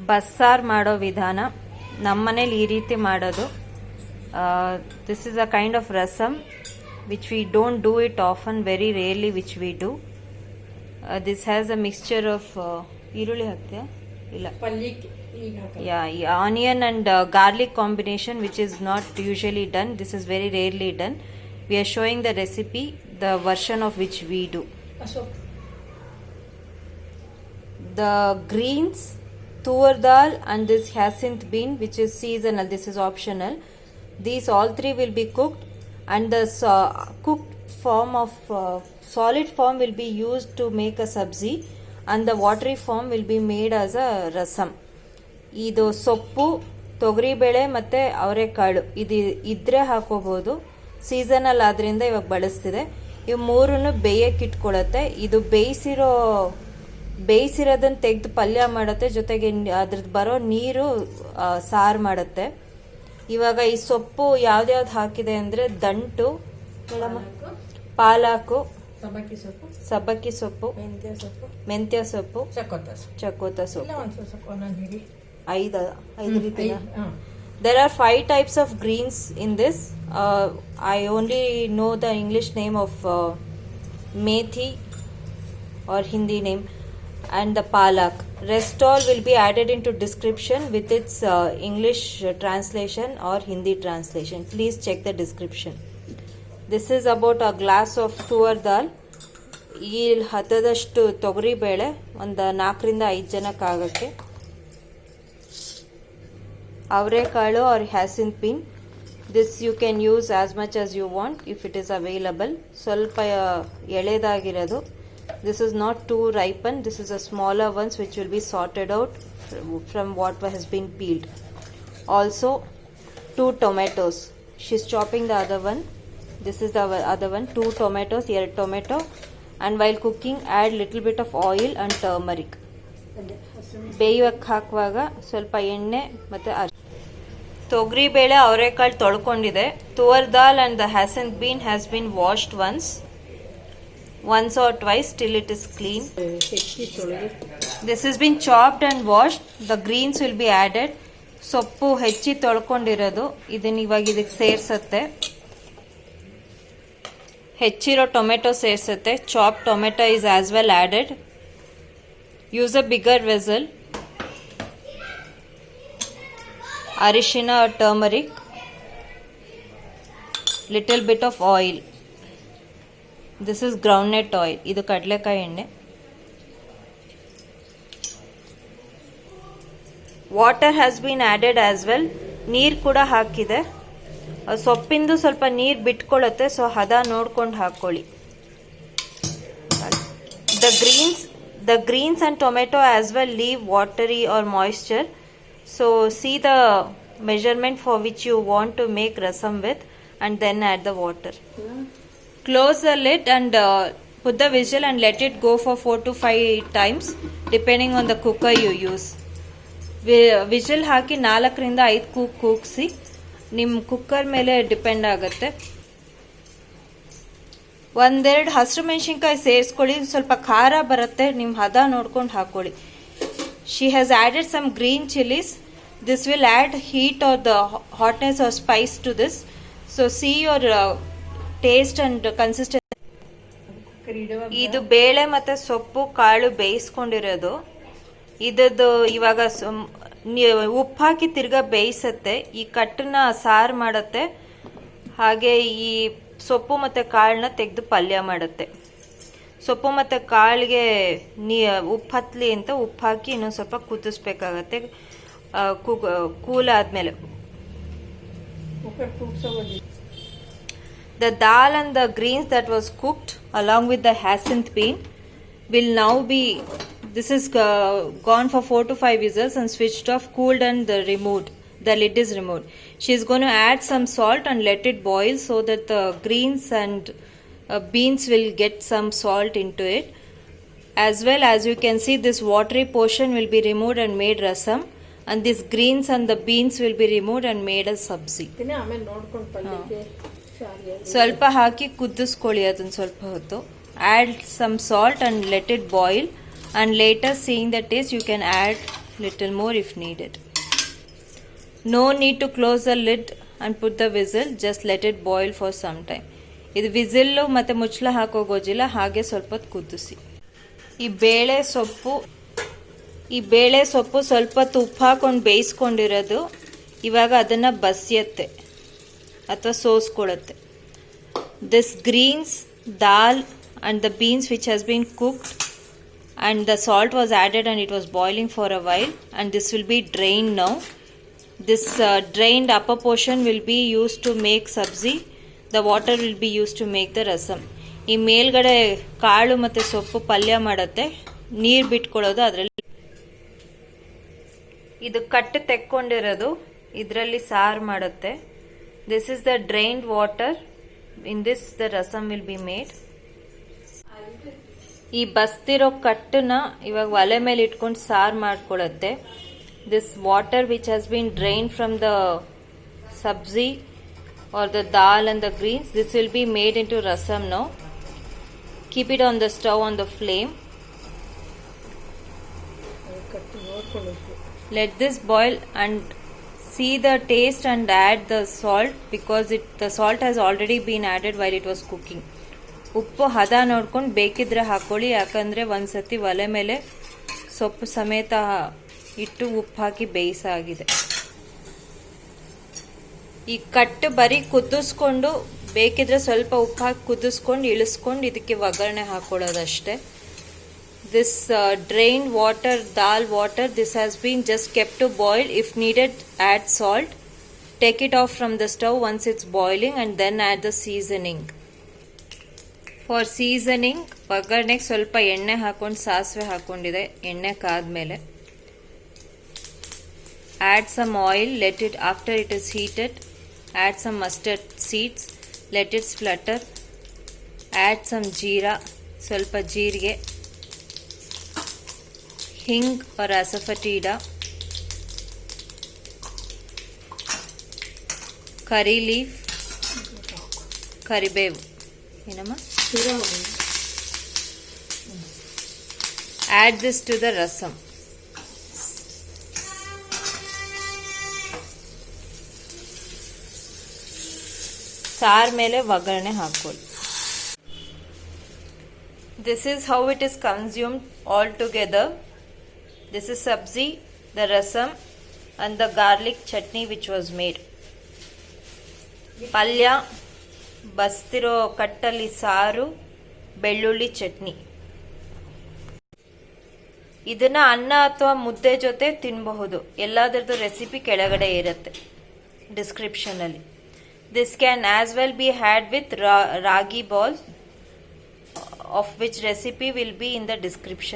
ಬಸ್ಸಾರ್ ಮಾಡೋ ವಿಧಾನ ನಮ್ಮನೇಲಿ ಈ ರೀತಿ ಮಾಡೋದು. This is a kind of rasam which we don't do it often, very rarely which we do. This has a mixture of ಈರುಳ್ಳಿ ಹಾಕ್ತೀಯಾ? ಇಲ್ಲ, onion and garlic combination, which is not usually done. This is very rarely done. We are showing the recipe, the version of which we do. The greens, tur dal and this hyacinth bean, which is seasonal, this is optional. These all three will be cooked, and the cooked form of solid form will be used to make a sabzi, and the watery form will be made as a rasam. ಇದು ಸೊಪ್ಪು, ತೊಗರಿಬೇಳೆ ಮತ್ತು ಅವರೆಕಾಳು ಇದು ಇದ್ರೆ ಹಾಕೋಬಹುದು. Seasonal ಆದ್ರಿಂದ ಇವಾಗ ಬಳಸ್ತಿದೆ. ಇವು ಮೂರನ್ನು ಬೇಯಕ್ಕೆ ಇಟ್ಕೊಳ್ಳುತ್ತೆ. ಇದು ಬೇಯಿಸಿರೋದನ್ನ ತೆಗೆದು ಪಲ್ಯ ಮಾಡುತ್ತೆ, ಜೊತೆಗೆ ಅದ್ರದ್ದು ಬರೋ ನೀರು ಸಾರು ಮಾಡುತ್ತೆ. ಇವಾಗ ಈ ಸೊಪ್ಪು ಯಾವ್ದ್ಯಾವ್ದು ಹಾಕಿದೆ ಅಂದರೆ ದಂಟು, ಪಾಲಾಕು, ಸಬ್ಬಕ್ಕಿ ಸೊಪ್ಪು, ಮೆಂತ್ಯ ಸೊಪ್ಪು, ಚಕೋತ ಸೊಪ್ಪು, 5 ರೀತಿ. There are 5 types of greens in this. I only know the English name of methi or Hindi name and the palak. Rest all will be added into description with its English translation or Hindi translation. Please check the description. This is about a glass of tur dal. ಈ ಹದದಷ್ಟು ತೊಗರಿ ಬೇಳೆ, ಒಂದು 4 ರಿಂದ 5 ಜನಕ್ಕಾಗಕ್ಕೆ. ಅವರೆಕಾಳು or hyacinth bean. This you can use as much as you want if it is available. ಸ್ವಲ್ಪ ಎಳೆದಾಗಿರೋದು. This is not too ripened. This is a smaller ones which will be sorted out from what has been peeled. Also 2 tomatoes. She's chopping the other one. This is the other one. 2 tomatoes, 2 tomato. And while cooking, add little bit of oil and turmeric. ಬೇಯಕ್ಕೆ ಹಾಕುವಾಗ ಸ್ವಲ್ಪ ಎಣ್ಣೆ ಮತ್ತು ತೊಗರಿ ಬೇಳೆ, ಅವರೆಕಾಳು ತೊಳ್ಕೊಂಡಿದೆ. ತುವರ್ ದಾಲ್ and the hyacinth bean has been washed once or twice till it is clean. This has been chopped and washed. The greens will be added. ಸೊಪ್ಪು ಹೆಚ್ಚಿ ತೊಳ್ಕೊಂಡಿರೋದು ಇದನ್ನ ಇವಾಗ ಇದಕ್ಕೆ ಸೇರಿಸುತ್ತೆ. ಹೆಚ್ಚಿರೋ tomato ಸೇರಿಸುತ್ತೆ. chopped tomato is as well added. Use a bigger vessel. ಅರಿಶಿನ or turmeric, little bit of oil. This is groundnut oil. ಇದು ಕಡಲೆಕಾಯಿ ಎಣ್ಣೆ. Water has been added as well. ನೀರು ಕೂಡ ಹಾಕಿದೆ. ಸೊಪ್ಪಿಂದು ಸ್ವಲ್ಪ ನೀರು ಬಿಟ್ಕೊಳ್ಳುತ್ತೆ, ಸೊ ಹದ ನೋಡ್ಕೊಂಡು ಹಾಕೊಳ್ಳಿ. The greens and tomato as well leave watery or moisture. So see the measurement for which you want to make rasam with, and then add the water. Close the lid and put the whistle and let it go for 4 to 5 times depending on the cooker you use. Whistle ಹಾಕಿ 4 ರಿಂದ 5 ಕೂಗಿಸಿ. ನಿಮ್ಮ cooker ಮೇಲೆ depend ಆಗುತ್ತೆ. 1-2 ಹಸಿರು ಮೆಣಸಿನ್ಕಾಯಿ ಸೇರಿಸ್ಕೊಳ್ಳಿ, ಸ್ವಲ್ಪ ಖಾರ ಬರುತ್ತೆ, ನಿಮ್ಮ ಹದ ನೋಡ್ಕೊಂಡು ಹಾಕೊಳ್ಳಿ. She has added some green chilies. This will add heat or the hotness or spice to this. So see your taste and consistency. ಇದು ಬೇಳೆ ಮತ್ತೆ ಸೊಪ್ಪು ಕಾಳು ಬೇಯಿಸ್ಕೊಂಡಿರೋದು. ಇದದ್ದು ಇವಾಗ ಉಪ್ಪು ಹಾಕಿ ತಿರ್ಗಾ ಬೇಯಿಸತ್ತೆ. ಈ ಕಟ್ಟನ್ನ ಸಾರು ಮಾಡುತ್ತೆ. ಹಾಗೆ ಈ ಸೊಪ್ಪು ಮತ್ತೆ ಕಾಳನ್ನ ತೆಗೆದು ಪಲ್ಯ ಮಾಡುತ್ತೆ. ಸೊಪ್ಪು ಮತ್ತು ಕಾಳಿಗೆ ಉಪ್ಪು ಹತ್ತಲಿ ಅಂತ ಉಪ್ಪು ಹಾಕಿ ಇನ್ನೊಂದು ಸ್ವಲ್ಪ ಕುದಿಸ್ಬೇಕಾಗತ್ತೆ. ಕೂಲ್ ಆದಮೇಲೆ the dal and the greens that was cooked along with the hyacinth bean will now be, this is gone for 4 to 5 whistles and switched off, cooled and removed. The lid is removed. She is going to add some salt and let it boil so that the greens and beans will get some salt into it. As well, as you can see, this watery portion will be removed and made rasam, and these greens and the beans will be removed and made as sabzi. ಸ್ವಲ್ಪ ಹಾಕಿ ಕುದಿಸ್ಕೊಳ್ಳಿ ಅದನ್ನ ಸ್ವಲ್ಪ ಹೊತ್ತು. Add some salt and let it boil, and later seeing the taste you can add little more if needed. No need to close the lid and put the whistle, just let it boil for some time. ಇದು whistle ಮತ್ತು ಮುಚ್ಚಳ ಹಾಕೋಗೋಜಿಲ್ಲ, ಹಾಗೆ ಸ್ವಲ್ಪ ಹೊತ್ತು ಕುದಿಸಿ. ಈ ಬೇಳೆ ಸೊಪ್ಪು ಸ್ವಲ್ಪ ತುಪ್ಪ ಹಾಕೊಂಡು ಬೇಯಿಸ್ಕೊಂಡಿರೋದು ಇವಾಗ ಅದನ್ನು ಬಸಿಯತ್ತೆ ಅಥವಾ ಸೋಸ್ಕೊಳ್ಳುತ್ತೆ. This greens, dal and the beans which has been cooked and the salt was added and it was boiling for a while, and this will be drained now. This drained upper portion will be used to make sabzi. The water will be used to make the rasam. ಈ ಮೇಲ್ಗಡೆ ಕಾಳು ಮತ್ತು ಸೊಪ್ಪು ಪಲ್ಯ ಮಾಡುತ್ತೆ, ನೀರು ಬಿಟ್ಕೊಳ್ಳೋದು ಅದರಲ್ಲಿ. ಇದು ಕಟ್ಟು ತೆಕ್ಕೊಂಡಿರೋದು ಇದರಲ್ಲಿ ಸಾರು ಮಾಡುತ್ತೆ. This is the drained water. In this the rasam will be made. ಈ ಬಸ್ತಿರೋ ಕಟ್ಟನ್ನ ಇವಾಗ ಒಲೆ ಮೇಲೆ ಇಟ್ಕೊಂಡು ಸಾರು ಮಾಡ್ಕೊಳ್ಳುತ್ತೆ. This water which has been drain from the sabzi or the dal and the greens, this will be made into rasam now. Keep it on the stove on the flame. Let this boil and see the taste and add the salt, because the salt has already been added while it was cooking. ಉಪ್ಪು ಹದ ನೋಡ್ಕೊಂಡು ಬೇಕಿದ್ರೆ ಹಾಕೊಳ್ಳಿ, ಯಾಕಂದರೆ ಒಂದ್ಸತಿ ಒಲೆ ಮೇಲೆ ಸೊಪ್ಪು ಸಮೇತ ಇಟ್ಟು ಉಪ್ಪು ಹಾಕಿ ಬೇಯಿಸಾಗಿದೆ. ಈ ಕಟ್ಟು ಬರೀ ಕುದಿಸ್ಕೊಂಡು ಬೇಕಿದ್ರೆ ಸ್ವಲ್ಪ ಉಪ್ಪು ಹಾಕಿ ಕುದಿಸ್ಕೊಂಡು ಇಳಿಸ್ಕೊಂಡು ಇದಕ್ಕೆ ಒಗ್ಗರಣೆ ಹಾಕೊಳ್ಳೋದಷ್ಟೇ. This drained water, dal water, this has been just kept to boil. If needed add salt, take it off from the stove once it's boiling and then add the seasoning. For seasoning ಒಗ್ಗರಣೆಗೆ ಸ್ವಲ್ಪ ಎಣ್ಣೆ ಹಾಕೊಂಡು ಸಾಸಿವೆ ಹಾಕೊಂಡಿದೆ. ಎಣ್ಣೆ ಕಾದ್ಮೇಲೆ add some oil, let it, after it is heated, add some mustard seeds, let it splutter, add some jeera, ಸ್ವಲ್ಪ ಜೀರಿಗೆ, hing or asafoetida, curry leaf, ಕರಿಬೇವು, ಏನಮ್ಮ, add this to the rasam. Sir ಮೇಲೆ ಒಗ್ಗರಣೆ ಹಾಕೊಳ್ಳಿ. This is how it is consumed all together. This is sabzi, the rasam and the garlic chutney which was made. ಪಲ್ಯ, ಬಸ್ತಿರೋ ಕಟ್ಟಲ್ಲಿ ಸಾರು, ಬೆಳ್ಳುಳ್ಳಿ ಚಟ್ನಿ. ಇದನ್ನ ಅನ್ನ ಅಥವಾ ಮುದ್ದೆ ಜೊತೆ ತಿನ್ನಬಹುದು. ಎಲ್ಲದರದ್ದು ರೆಸಿಪಿ ಕೆಳಗಡೆ ಇರುತ್ತೆ ಡಿಸ್ಕ್ರಿಪ್ಷನ್ ಅಲ್ಲಿ. This can as well be had with ragi balls, of which recipe will be in the description.